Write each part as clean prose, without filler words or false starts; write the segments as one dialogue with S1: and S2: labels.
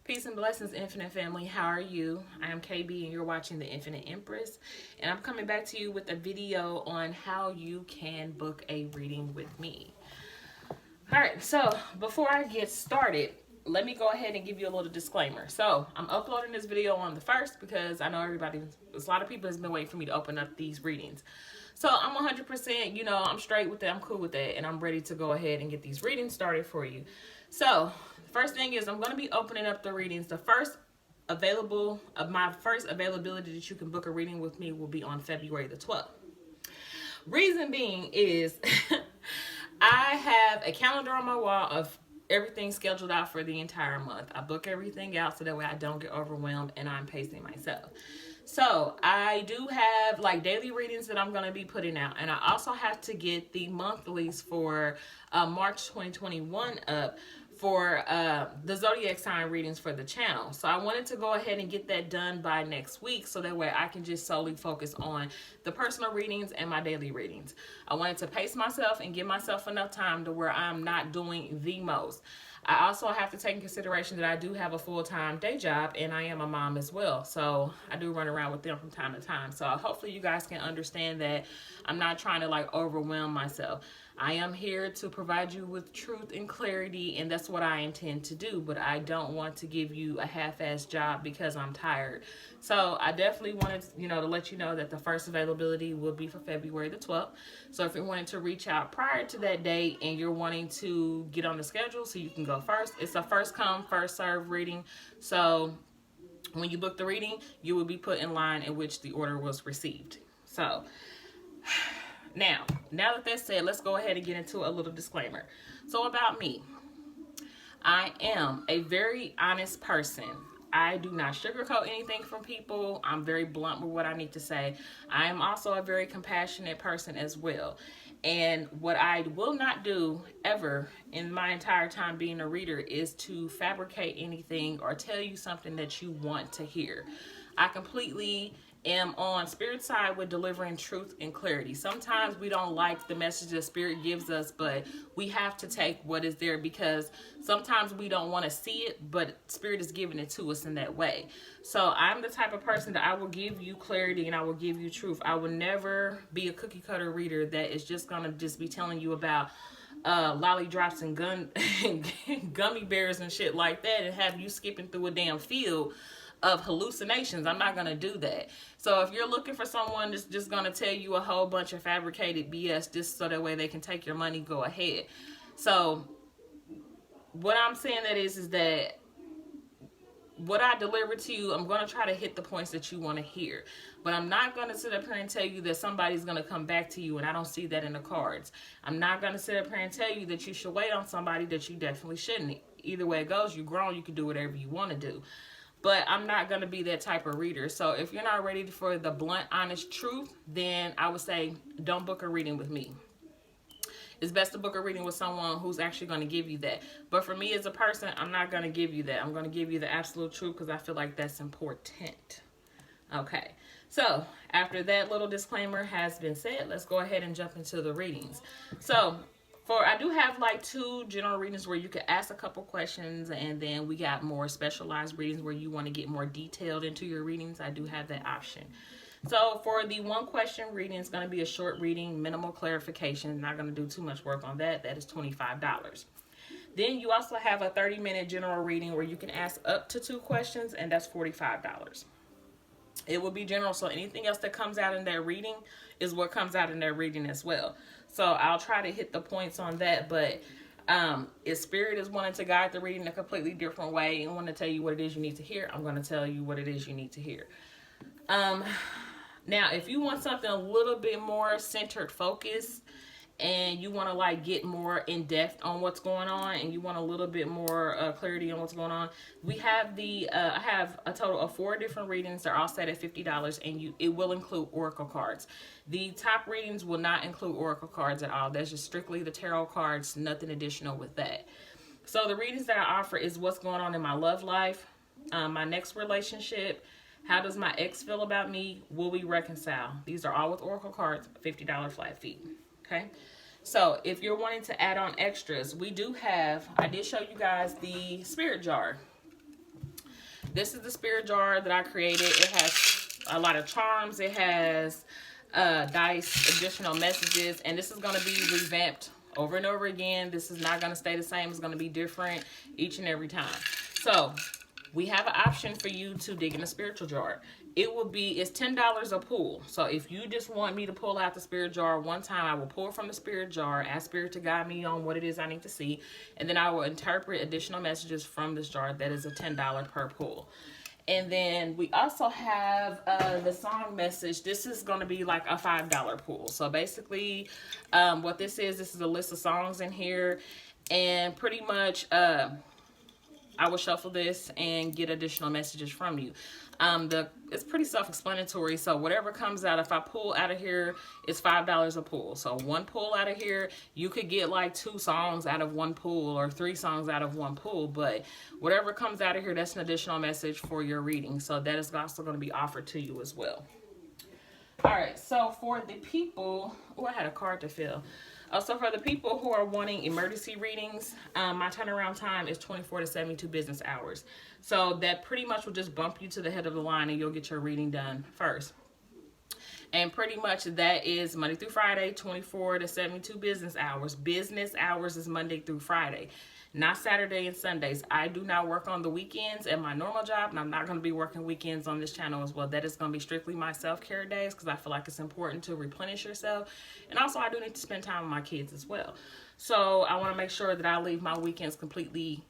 S1: Peace and blessings, Infinite Family. How are you? I am KB and you're watching The Infinite Empress. And I'm coming back to you with a video on how you can book a reading with me. Alright, so before I get started, let me go ahead and give you a little disclaimer. So I'm uploading this video on the 1st because I know a lot of people has been waiting for me to open up these readings. So I'm 100%, I'm straight with that. I'm cool with that. And I'm ready to go ahead and get these readings started for you. So first thing is I'm going to be opening up the readings. My first availability that you can book a reading with me will be on February the 12th. Reason being is I have a calendar on my wall of everything scheduled out for the entire month. I book everything out so that way I don't get overwhelmed and I'm pacing myself. So I do have like daily readings that I'm going to be putting out. And I also have to get the monthlies for March 2021 up for the zodiac sign readings for the channel. So I wanted to go ahead and get that done by next week so that way I can just solely focus on the personal readings and my daily readings. I wanted to pace myself and give myself enough time to where I'm not doing the most. I also have to take in consideration that I do have a full-time day job and I am a mom as well. So I do run around with them from time to time. So hopefully you guys can understand that I'm not trying to like overwhelm myself. I am here to provide you with truth and clarity, and that's what I intend to do. But I don't want to give you a half-assed job because I'm tired. So I definitely wanted, to let you know that the first availability will be for February the 12th. So if you're wanting to reach out prior to that date and you're wanting to get on the schedule so you can go first, it's a first come, first serve reading. So when you book the reading, you will be put in line in which the order was received. So Now that that's said, let's go ahead and get into a little disclaimer. So about me, I am a very honest person. I do not sugarcoat anything from people. I'm very blunt with what I need to say. I am also a very compassionate person as well. And what I will not do ever in my entire time being a reader is to fabricate anything or tell you something that you want to hear. I completely am on Spirit's side with delivering truth and clarity. Sometimes we don't like the message that Spirit gives us, but we have to take what is there because sometimes we don't want to see it, but Spirit is giving it to us in that way. So I'm the type of person that I will give you clarity and I will give you truth. I will never be a cookie cutter reader that is just going to just be telling you about lolly drops and gummy bears and shit like that and have you skipping through a damn field of hallucinations. I'm not going to do that. So if you're looking for someone that's just going to tell you a whole bunch of fabricated BS just so that way they can take your money, go ahead. So what I'm saying that is that what I deliver to you, I'm going to try to hit the points that you want to hear. But I'm not going to sit up here and tell you that somebody's going to come back to you, and I don't see that in the cards. I'm not going to sit up here and tell you that you should wait on somebody that you definitely shouldn't. Either way it goes, you're grown, you can do whatever you want to do. But I'm not going to be that type of reader. So if you're not ready for the blunt, honest truth, then I would say don't book a reading with me. It's best to book a reading with someone who's actually going to give you that. But for me as a person, I'm not going to give you that. I'm going to give you the absolute truth because I feel like that's important. Okay. So after that little disclaimer has been said, let's go ahead and jump into the readings. So I do have like 2 general readings where you can ask a couple questions, and then we got more specialized readings where you want to get more detailed into your readings. I do have that option. So for the 1 question reading, it's going to be a short reading, minimal clarification. Not going to do too much work on that. That is $25. Then you also have a 30-minute general reading where you can ask up to 2 questions, and that's $45. It will be general, so anything else that comes out in that reading is what comes out in that reading as well. So I'll try to hit the points on that, but if Spirit is wanting to guide the reading a completely different way and want to tell you what it is you need to hear, I'm going to tell you what it is you need to hear. Now, if you want something a little bit more centered, focused, and you want to like get more in depth on what's going on, and you want a little bit more clarity on what's going on, we have I have a total of 4 different readings. They're all set at $50, and it will include oracle cards. The top readings will not include oracle cards at all. That's just strictly the tarot cards, nothing additional with that. So the readings that I offer is what's going on in my love life, my next relationship, how does my ex feel about me, will we reconcile? These are all with oracle cards, $50 flat fee. Okay, so if you're wanting to add on extras, we do have, I did show you guys the spirit jar. This is the spirit jar that I created. It has a lot of charms. It has dice, additional messages, and this is going to be revamped over and over again. This is not going to stay the same. It's going to be different each and every time. So we have an option for you to dig in a spiritual jar. It's $10 a pull. So if you just want me to pull out the spirit jar one time, I will pull from the spirit jar, ask spirit to guide me on what it is I need to see, and then I will interpret additional messages from this jar. That is a $10 per pull. And then we also have the song message. This is going to be like a $5 pull. So basically what this is a list of songs in here, and pretty much I will shuffle this and get additional messages from you. It's pretty self-explanatory. So whatever comes out, if I pull out of here, it's $5 a pull. So one pull out of here, you could get like 2 songs out of one pull or 3 songs out of one pull. But whatever comes out of here, that's an additional message for your reading. So that is also going to be offered to you as well. All right. So for the people, I had a card to fill. So for the people who are wanting emergency readings, my turnaround time is 24 to 72 business hours. So that pretty much will just bump you to the head of the line and you'll get your reading done first. And pretty much that is Monday through Friday, 24 to 72 business hours. Business hours is Monday through Friday, not Saturday and Sundays. I do not work on the weekends at my normal job, and I'm not going to be working weekends on this channel as well. That is going to be strictly my self-care days because I feel like it's important to replenish yourself. And also I do need to spend time with my kids as well. So I want to make sure that I leave my weekends completely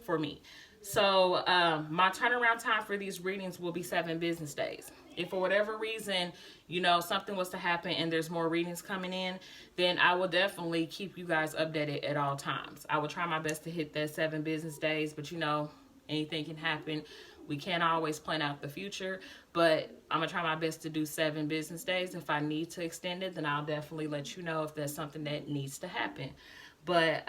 S1: for me. So my turnaround time for these readings will be 7 business days. If for whatever reason, something was to happen and there's more readings coming in, then I will definitely keep you guys updated at all times. I will try my best to hit that 7 business days, but anything can happen. We can't always plan out the future, but I'm going to try my best to do 7 business days. If I need to extend it, then I'll definitely let you know if that's something that needs to happen. But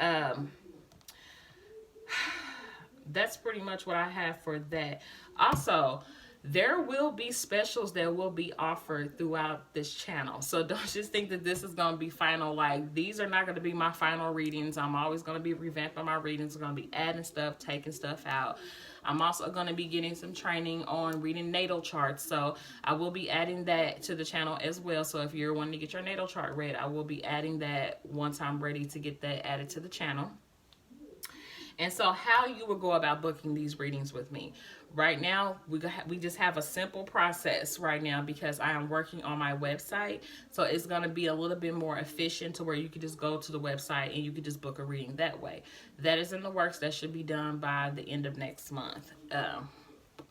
S1: that's pretty much what I have for that. Also, there will be specials that will be offered throughout this channel. So don't just think that this is going to be final. Like, these are not going to be my final readings. I'm always going to be revamping my readings. I'm going to be adding stuff, taking stuff out. I'm also going to be getting some training on reading natal charts. So I will be adding that to the channel as well. So if you're wanting to get your natal chart read, I will be adding that once I'm ready to get that added to the channel. And so how you will go about booking these readings with me. Right now, we just have a simple process right now because I am working on my website. So it's going to be a little bit more efficient to where you can just go to the website and you can just book a reading that way. That is in the works. That should be done by the end of next month.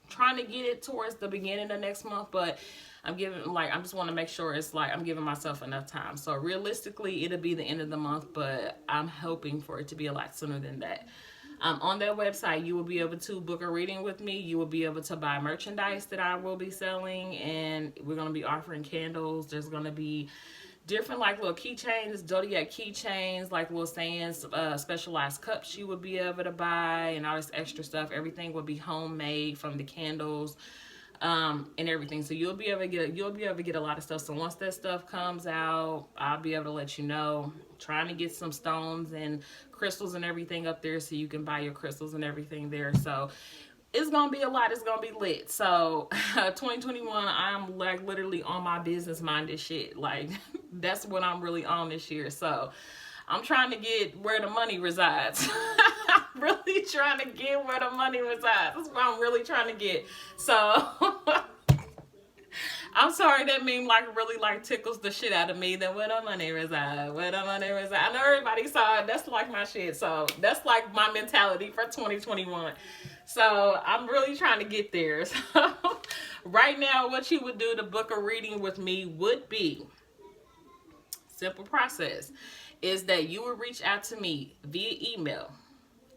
S1: Trying to get it towards the beginning of next month, but I just want to make sure it's like I'm giving myself enough time. So realistically, it'll be the end of the month, but I'm hoping for it to be a lot sooner than that. On that website, you will be able to book a reading with me. You will be able to buy merchandise that I will be selling, and we're going to be offering candles. There's going to be different like little keychains, zodiac keychains, like little sayings, specialized cups you will be able to buy, and all this extra stuff. Everything will be homemade from the candles and everything. So you'll be able to get a lot of stuff. So once that stuff comes out, I'll be able to let you know. Trying to get some stones and crystals and everything up there so you can buy your crystals and everything there. So it's gonna be a lot. It's gonna be lit. So 2021, I'm like literally on my business minded shit. Like that's what I'm really on this year. So I'm trying to get where the money resides. I'm really trying to get where the money resides. That's what I'm really trying to get. So I'm sorry that meme really tickles the shit out of me. That where the money reside, where the money reside. I know everybody saw it. That's like my shit. So that's like my mentality for 2021. So I'm really trying to get there. So right now, what you would do to book a reading with me would be simple process. Is that you will reach out to me via email.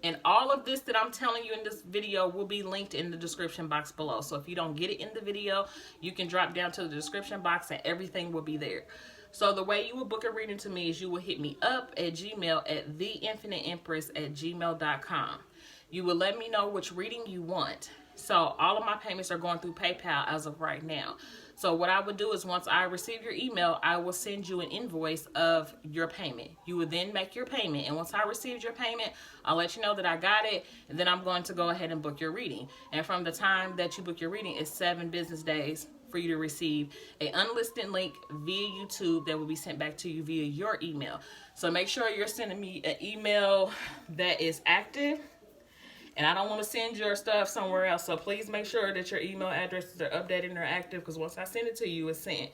S1: And all of this that I'm telling you in this video will be linked in the description box below. So if you don't get it in the video, you can drop down to the description box and everything will be there. So the way you will book a reading to me is you will hit me up at Gmail at theinfiniteempress@gmail.com. You will let me know which reading you want. So all of my payments are going through PayPal as of right now. So what I would do is once I receive your email, I will send you an invoice of your payment. You would then make your payment. And once I received your payment, I'll let you know that I got it. And then I'm going to go ahead and book your reading. And from the time that you book your reading, it's 7 business days for you to receive a unlisted link via YouTube that will be sent back to you via your email. So make sure you're sending me an email that is active. And I don't want to send your stuff somewhere else. So please make sure that your email addresses are updated and are active, because once I send it to you, it's sent.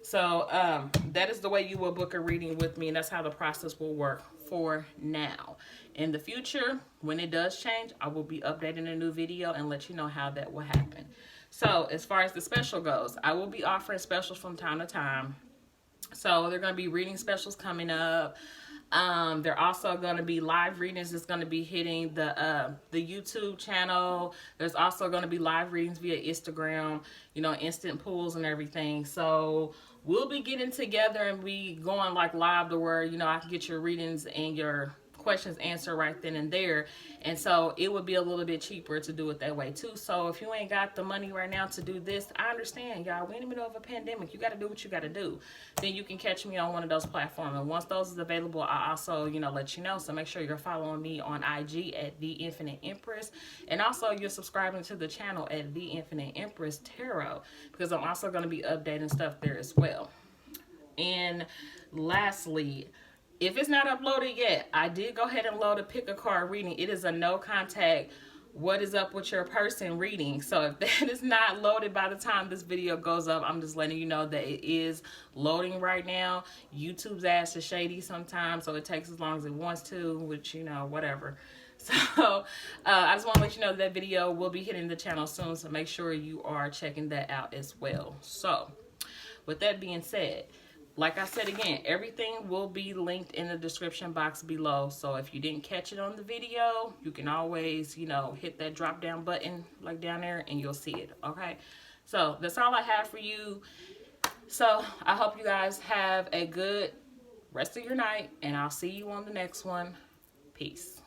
S1: So that is the way you will book a reading with me. And that's how the process will work for now. In the future, when it does change, I will be updating a new video and let you know how that will happen. So as far as the special goes, I will be offering specials from time to time. So there are going to be reading specials coming up. There are also going to be live readings that's going to be hitting the YouTube channel. There's also going to be live readings via Instagram, you know, instant pulls and everything. So we'll be getting together and be going like live to where, you know, I can get your readings and your questions answered right then and there. And so it would be a little bit cheaper to do it that way too. So if you ain't got the money right now to do this, I understand, y'all. We're in the middle of a pandemic. You got to do what you got to do. Then you can catch me on one of those platforms. And once those is available, I also, you know, let you know. So make sure you're following me on IG at theinfiniteempress. And also you're subscribing to the channel at theinfiniteempress tarot, because I'm also going to be updating stuff there as well. And lastly, if it's not uploaded yet, I did go ahead and load a pick a card reading. It is a no contact, what is up with your person reading. So if that is not loaded by the time this video goes up, I'm just letting you know that it is loading right now. YouTube's ass is shady sometimes, so it takes as long as it wants to, which, you know, whatever. So I just want to let you know that video will be hitting the channel soon, so make sure you are checking that out as well. So with that being said, like I said again, everything will be linked in the description box below. So if you didn't catch it on the video, you can always, you know, hit that drop down button like down there and you'll see it. Okay. So that's all I have for you. So I hope you guys have a good rest of your night, and I'll see you on the next one. Peace.